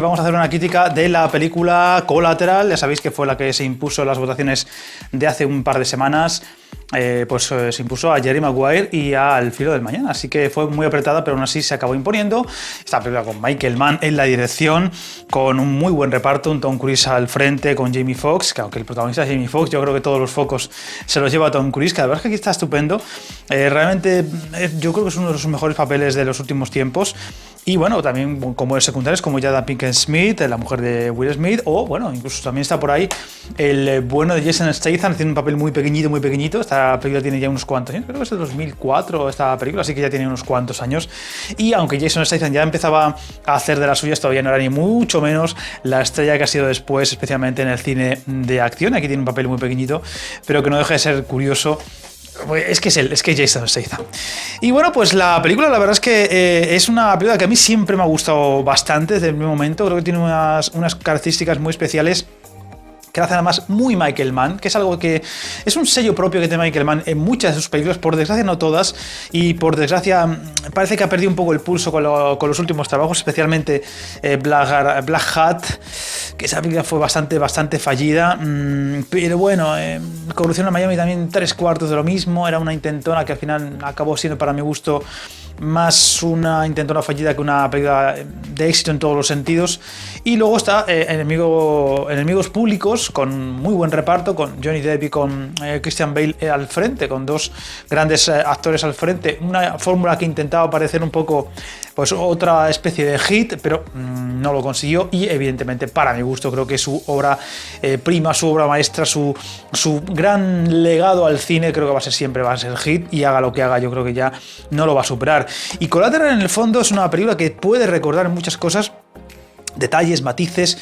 Vamos a hacer una crítica de la película Collateral, ya sabéis que fue la que se impuso en las votaciones de hace un par de semanas. Se impuso a Jerry Maguire y a Al filo del mañana, así que fue muy apretada, pero aún así se acabó imponiendo. Esta película con Michael Mann en la dirección, con un muy buen reparto, un Tom Cruise al frente con Jamie Foxx, que aunque el protagonista es Jamie Foxx, yo creo que todos los focos se los lleva a Tom Cruise, que la verdad es que aquí está estupendo. Realmente yo creo que es uno de los mejores papeles de los últimos tiempos. Y bueno, también como secundarios como Jada Pinkett Smith, la mujer de Will Smith, o bueno, incluso también está por ahí el bueno de Jason Statham haciendo un papel muy pequeñito. Esta película tiene ya unos cuantos años, creo que es de 2004 esta película, así que ya tiene unos cuantos años. Y aunque Jason Statham ya empezaba a hacer de las suyas, todavía no era ni mucho menos la estrella que ha sido después, especialmente en el cine de acción. Aquí tiene un papel muy pequeñito, pero que no deja de ser curioso. Es que es Jason Statham. Y bueno, pues la película, la verdad es que es una película que a mí siempre me ha gustado bastante desde el primer momento. Creo que tiene unas características muy especiales que hace además muy Michael Mann, que es algo que es un sello propio que tiene Michael Mann en muchas de sus películas, por desgracia no todas, y por desgracia parece que ha perdido un poco el pulso con los últimos trabajos, especialmente Black Hat, que esa película fue bastante fallida, pero bueno, Corrupción en Miami también 3/4 de lo mismo, era una intentona que al final acabó siendo para mi gusto más una intentona fallida que una película de éxito en todos los sentidos. Y luego está Enemigos Públicos, con muy buen reparto, con Johnny Depp y con Christian Bale al frente, con dos grandes actores al frente. Una fórmula que intentaba parecer un poco pues otra especie de hit, pero no lo consiguió. Y evidentemente, para mi gusto, creo que su obra prima, su obra maestra, su gran legado al cine, creo que siempre va a ser hit, y haga lo que haga, yo creo que ya no lo va a superar. Y Collateral, en el fondo, es una película que puede recordar en muchas cosas, detalles, matices,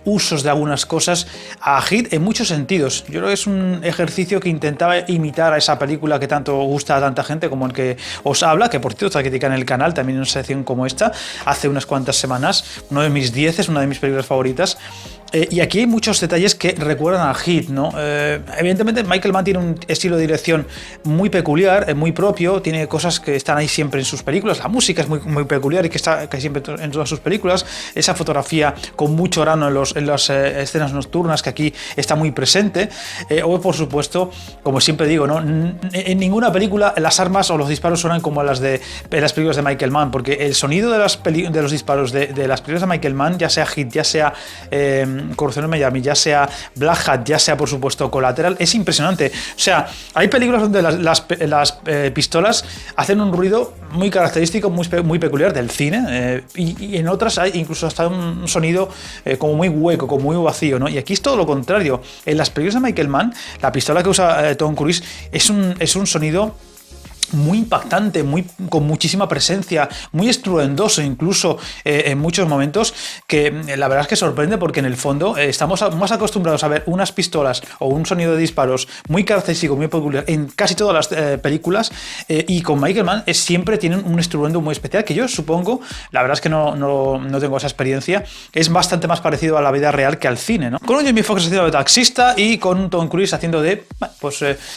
usos de algunas cosas a Hit en muchos sentidos. Yo creo que es un ejercicio que intentaba imitar a esa película que tanto gusta a tanta gente, como el que os habla, que por cierto está criticada en el canal, también en una sección como esta, hace unas cuantas semanas, uno de mis 10, es una de mis películas favoritas. Y aquí hay muchos detalles que recuerdan a Hit, ¿no? Evidentemente Michael Mann tiene un estilo de dirección muy peculiar, muy propio, tiene cosas que están ahí siempre en sus películas, la música es muy peculiar y que está siempre en todas sus películas, esa fotografía con mucho grano en las escenas nocturnas que aquí está muy presente, o por supuesto, como siempre digo, ¿no? En ninguna película las armas o los disparos suenan como las de las películas de Michael Mann, porque el sonido de los disparos de las películas de Michael Mann, ya sea Hit, ya sea Corrupción en Miami, ya sea Black Hat, ya sea por supuesto Collateral, es impresionante. O sea, hay películas donde las pistolas hacen un ruido muy característico, muy peculiar del cine, y en otras hay incluso hasta un sonido como muy hueco, como muy vacío, ¿no? Y aquí es todo lo contrario. En las películas de Michael Mann, la pistola que usa Tom Cruise es un sonido muy impactante, con muchísima presencia, muy estruendoso incluso en muchos momentos, que la verdad es que sorprende, porque en el fondo estamos más acostumbrados a ver unas pistolas o un sonido de disparos muy característico, muy peculiar en casi todas las películas, y con Michael Mann siempre tienen un estruendo muy especial, que yo supongo, la verdad es que no tengo esa experiencia, es bastante más parecido a la vida real que al cine, ¿no? Con un Jamie Foxx haciendo de taxista y con un Tom Cruise haciendo de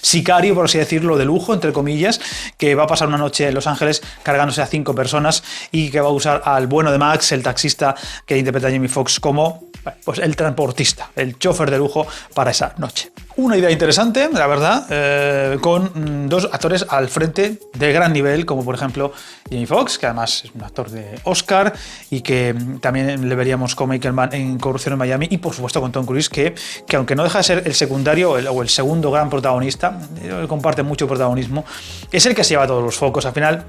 sicario, por así decirlo, de lujo, entre comillas, que va a pasar una noche en Los Ángeles cargándose a 5 personas y que va a usar al bueno de Max, el taxista que interpreta a Jamie Foxx, como pues el transportista, el chofer de lujo para esa noche. Una idea interesante, la verdad, con dos actores al frente de gran nivel, como por ejemplo Jamie Foxx, que además es un actor de Oscar y que también le veríamos con Michael Mann en Corrupción en Miami, y por supuesto con Tom Cruise, que aunque no deja de ser el secundario o el segundo gran protagonista, comparte mucho protagonismo, es el que se lleva todos los focos. Al final,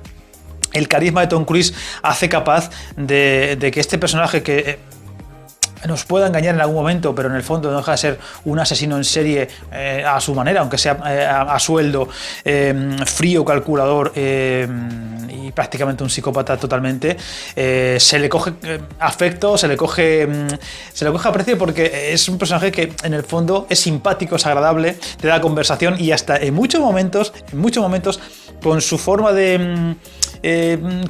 el carisma de Tom Cruise hace capaz de que este personaje que nos pueda engañar en algún momento, pero en el fondo no deja de ser un asesino en serie a su manera, aunque sea a sueldo, frío, calculador, y prácticamente un psicópata totalmente, se le coge afecto, se le coge aprecio, porque es un personaje que en el fondo es simpático, es agradable, te da conversación, y hasta en muchos momentos con su forma de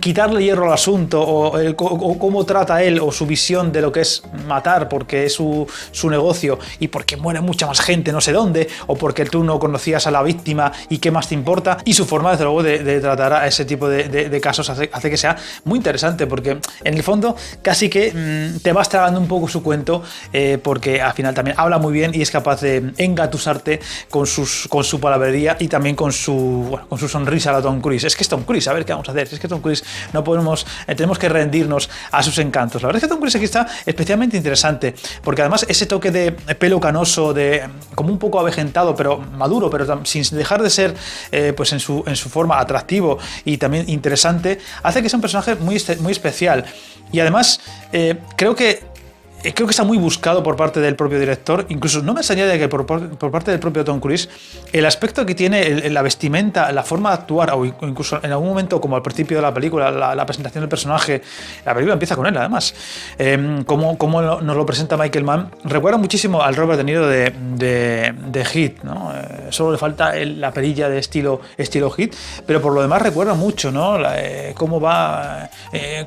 quitarle hierro al asunto, o cómo trata él o su visión de lo que es matar porque es su negocio y porque muere mucha más gente no sé dónde, o porque tú no conocías a la víctima y qué más te importa, y su forma desde luego de tratar a ese tipo de casos hace que sea muy interesante, porque en el fondo casi que te vas tragando un poco su cuento, porque al final también habla muy bien y es capaz de engatusarte con su palabrería y también con su sonrisa a la Tom Cruise. Es que es Tom Cruise, a ver qué vamos a hacer. Es que Tom Cruise no podemos, tenemos que rendirnos a sus encantos. La verdad es que Tom Cruise aquí está especialmente interesante, porque además ese toque de pelo canoso, como un poco avejentado, pero maduro, pero sin dejar de ser pues en su forma atractivo y también interesante, hace que sea un personaje muy, muy especial. Y además creo que está muy buscado por parte del propio director. Incluso no me extrañaría que por parte del propio Tom Cruise el aspecto que tiene, la vestimenta, la forma de actuar, o incluso en algún momento, como al principio de la película, la presentación del personaje, la película empieza con él además, como nos lo presenta Michael Mann, recuerda muchísimo al Robert De Niro de Heat, ¿no? Solo le falta la perilla de estilo Heat, pero por lo demás recuerda mucho, ¿no? Cómo va,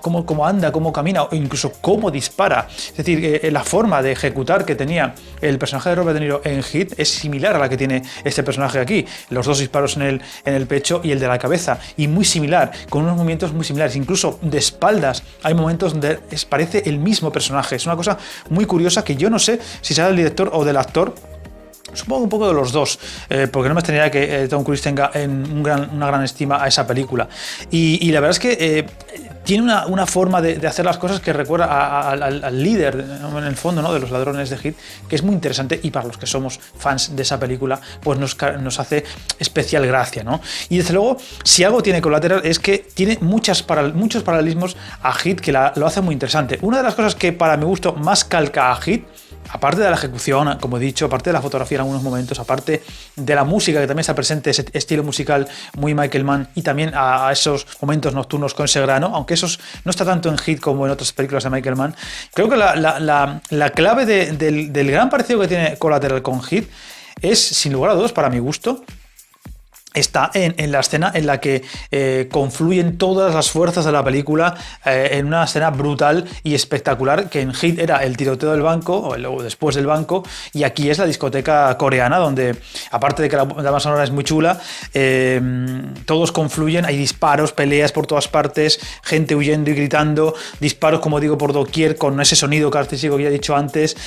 cómo anda, cómo camina, o incluso cómo dispara. Es decir, la forma de ejecutar que tenía el personaje de Robert De Niro en Heat es similar a la que tiene este personaje aquí. Los dos disparos en el pecho y el de la cabeza, y muy similar, con unos movimientos muy similares, incluso de espaldas. Hay momentos donde parece el mismo personaje. Es una cosa muy curiosa que yo no sé si será del director o del actor. Supongo un poco de los dos, porque no me extrañaría que Tom Cruise tenga una gran estima a esa película. Y la verdad es que tiene una forma de hacer las cosas que recuerda al líder, en el fondo, ¿no?, de los ladrones de Heat, que es muy interesante, y para los que somos fans de esa película, pues nos hace especial gracia, ¿no? Y desde luego, si algo tiene Collateral es que tiene muchos paralelismos a Heat, que lo hace muy interesante. Una de las cosas que para mi gusto más calca a Heat, aparte de la ejecución, como he dicho, aparte de la fotografía en algunos momentos, aparte de la música que también está presente, ese estilo musical muy Michael Mann, y también a esos momentos nocturnos con ese grano, aunque esos no está tanto en Heat como en otras películas de Michael Mann, creo que la clave del gran parecido que tiene Collateral con Heat es, sin lugar a dudas, para mi gusto, está en la escena en la que confluyen todas las fuerzas de la película en una escena brutal y espectacular, que en Heat era el tiroteo del banco, o luego después del banco, y aquí es la discoteca coreana, donde, aparte de que la banda sonora es muy chula, todos confluyen, hay disparos, peleas por todas partes, gente huyendo y gritando, disparos, como digo, por doquier, con ese sonido característico que ya he dicho antes,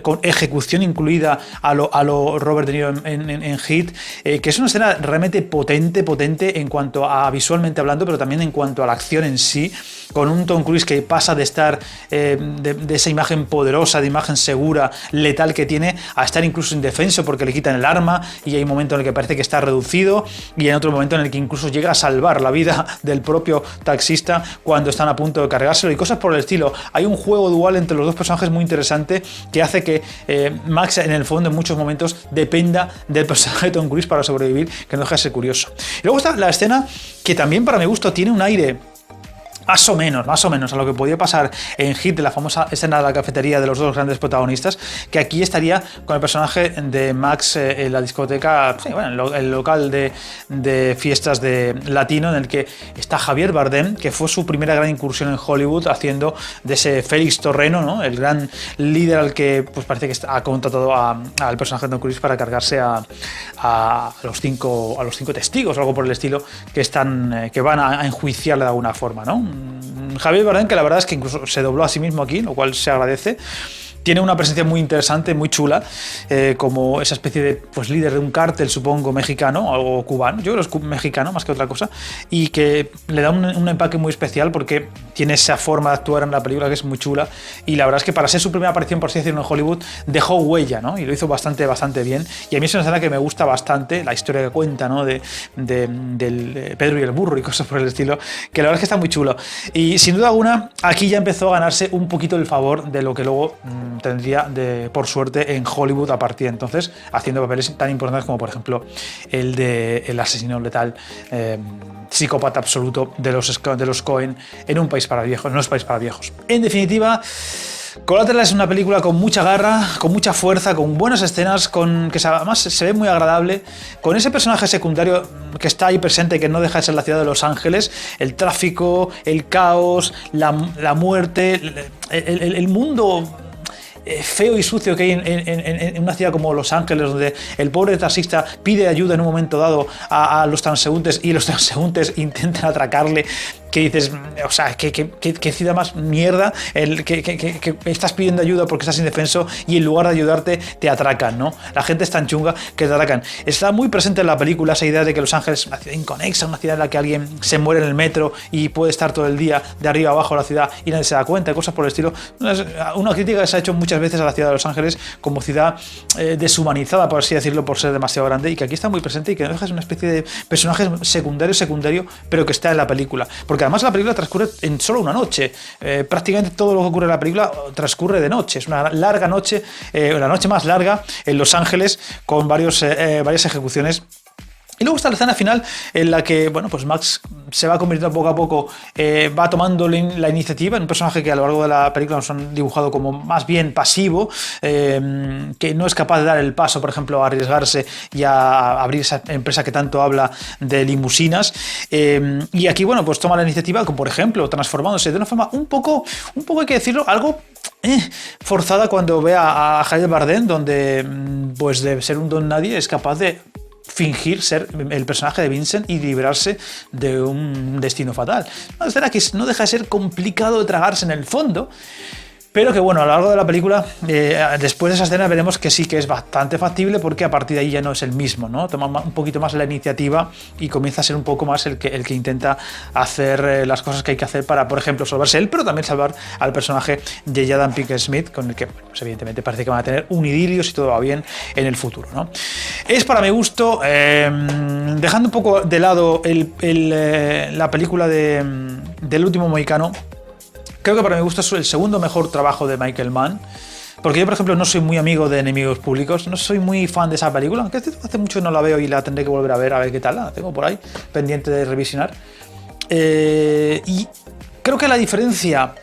con ejecución incluida a lo Robert De Niro en Heat, que es una escena realmente potente en cuanto a visualmente hablando, pero también en cuanto a la acción en sí, con un Tom Cruise que pasa de estar de esa imagen poderosa, de imagen segura, letal que tiene, a estar incluso indefenso porque le quitan el arma, y hay un momento en el que parece que está reducido, y en otro momento en el que incluso llega a salvar la vida del propio taxista cuando están a punto de cargárselo, y cosas por el estilo. Hay un juego dual entre los dos personajes muy interesante que hace que Max, en el fondo, en muchos momentos dependa del personaje de Tom Cruise para sobrevivir, que no deja de ser curioso. Y luego está la escena que también, para mi gusto, tiene un aire más o menos a lo que podía pasar en Heat, de la famosa escena de la cafetería de los dos grandes protagonistas, que aquí estaría con el personaje de Max en la discoteca, sí, bueno, el local de fiestas de latino, en el que está Javier Bardem, que fue su primera gran incursión en Hollywood, haciendo de ese Félix Torreno, ¿no?, el gran líder al que pues parece que ha contratado al personaje de Tom Cruise para cargarse a los cinco testigos o algo por el estilo, que van a enjuiciarle de alguna forma, ¿no? Javier Bardem, que la verdad es que incluso se dobló a sí mismo aquí, lo cual se agradece. Tiene una presencia muy interesante, muy chula, como esa especie de pues, líder de un cártel, supongo, mexicano, o cubano, yo creo que es mexicano más que otra cosa, y que le da un empaque muy especial porque tiene esa forma de actuar en la película que es muy chula, y la verdad es que para ser su primera aparición, por así decirlo, en Hollywood, dejó huella, ¿no? Y lo hizo bastante bien, y a mí es una escena que me gusta bastante, la historia que cuenta, ¿no?, del Pedro y el burro y cosas por el estilo, que la verdad es que está muy chulo. Y sin duda alguna, aquí ya empezó a ganarse un poquito el favor de lo que luego tendría por suerte en Hollywood a partir de entonces, haciendo papeles tan importantes como por ejemplo el de el asesino letal, psicópata absoluto de los Coen en Un país para viejos, No es país para viejos. En definitiva, Collateral es una película con mucha garra, con mucha fuerza, con buenas escenas, que además se ve muy agradable, con ese personaje secundario que está ahí presente, que no deja de ser la ciudad de Los Ángeles, el tráfico, el caos, la muerte, el mundo feo y sucio que hay en una ciudad como Los Ángeles, donde el pobre taxista pide ayuda en un momento dado a los transeúntes y los transeúntes intentan atracarle. Que dices, o sea, que ciudad más mierda, que estás pidiendo ayuda porque estás indefenso y en lugar de ayudarte te atracan, ¿no? La gente es tan chunga que te atracan. Está muy presente en la película esa idea de que Los Ángeles es una ciudad inconexa, una ciudad en la que alguien se muere en el metro y puede estar todo el día de arriba abajo de la ciudad y nadie se da cuenta, cosas por el estilo. Una crítica que se ha hecho muchas veces a la ciudad de Los Ángeles como ciudad deshumanizada, por así decirlo, por ser demasiado grande, y que aquí está muy presente y que no deja de ser una especie de personaje secundario, pero que está en la película. Porque además la película transcurre en solo una noche. Prácticamente todo lo que ocurre en la película transcurre de noche. Es una larga noche, la noche más larga en Los Ángeles, con varias ejecuciones. Y luego está la escena final en la que, bueno, pues Max se va convirtiendo poco a poco, va tomando la iniciativa en un personaje que a lo largo de la película nos han dibujado como más bien pasivo, que no es capaz de dar el paso, por ejemplo, a arriesgarse y a abrir esa empresa que tanto habla de limusinas. Y aquí, bueno, pues toma la iniciativa, como por ejemplo, transformándose de una forma un poco hay que decirlo, algo forzada cuando ve a Javier Bardem, donde pues de ser un don nadie es capaz de fingir ser el personaje de Vincent y librarse de un destino fatal. Una escena que no deja de ser complicado de tragarse en el fondo, pero que bueno, a lo largo de la película, después de esa escena veremos que sí que es bastante factible, porque a partir de ahí ya no es el mismo, ¿no? Toma un poquito más la iniciativa y comienza a ser un poco más el que intenta hacer las cosas que hay que hacer para, por ejemplo, salvarse él, pero también salvar al personaje de Jaden Pinkett Smith, con el que, pues, evidentemente parece que van a tener un idilio si todo va bien en el futuro, ¿no? Es para mi gusto, dejando un poco de lado la película del último mohicano, creo que para mi gusto es el segundo mejor trabajo de Michael Mann, porque yo, por ejemplo, no soy muy amigo de Enemigos Públicos, no soy muy fan de esa película, aunque hace mucho que no la veo y la tendré que volver a ver qué tal, la tengo por ahí, pendiente de revisionar. Y creo que la diferencia,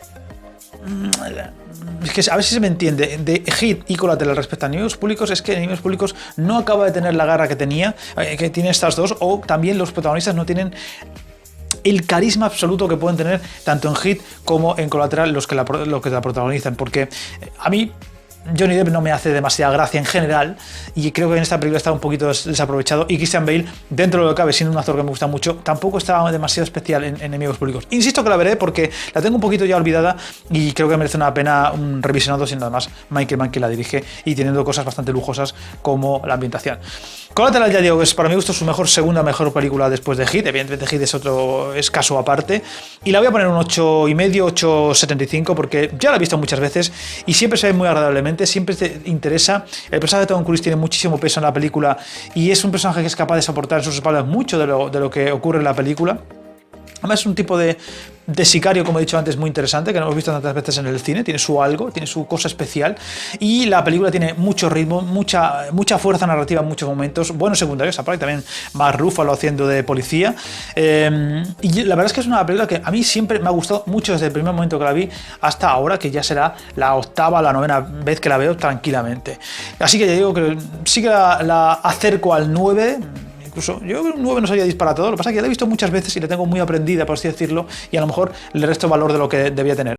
es que a ver si se me entiende, de Heat y Collateral respecto a Enemigos Públicos, es que Enemigos Públicos no acaba de tener la garra que tiene estas dos, o también los protagonistas no tienen el carisma absoluto que pueden tener tanto en Heat como en Collateral los que la protagonizan, porque a mí Johnny Depp no me hace demasiada gracia en general, y creo que en esta película está un poquito desaprovechado, y Christian Bale, dentro de lo que cabe, siendo un actor que me gusta mucho, tampoco está demasiado especial en Enemigos Públicos. Insisto que la veré porque la tengo un poquito ya olvidada y creo que merece una pena un revisionado, siendo además Michael Mann quien la dirige y teniendo cosas bastante lujosas como la ambientación. Collateral, ya digo, es para mi gusto su segunda mejor película después de Heat. Evidentemente Heat es caso aparte, y la voy a poner un 8,5, 8,75, porque ya la he visto muchas veces y siempre se ve muy agradablemente, siempre te interesa. El personaje de Tom Cruise tiene muchísimo peso en la película y es un personaje que es capaz de soportar en sus espaldas mucho de lo que ocurre en la película. Además es un tipo de sicario, como he dicho antes, muy interesante, que no hemos visto tantas veces en el cine, tiene su algo, tiene su cosa especial, y la película tiene mucho ritmo, mucha fuerza narrativa en muchos momentos, buenos secundarios, aparte también Mark Ruffalo haciendo de policía, y la verdad es que es una película que a mí siempre me ha gustado mucho desde el primer momento que la vi hasta ahora, que ya será la octava o la novena vez que la veo tranquilamente. Así que ya digo que sí que la acerco al 9. Incluso yo creo que un 9 no sería disparatado, lo que pasa es que ya la he visto muchas veces y la tengo muy aprendida, por así decirlo, y a lo mejor le resto valor de lo que debía tener.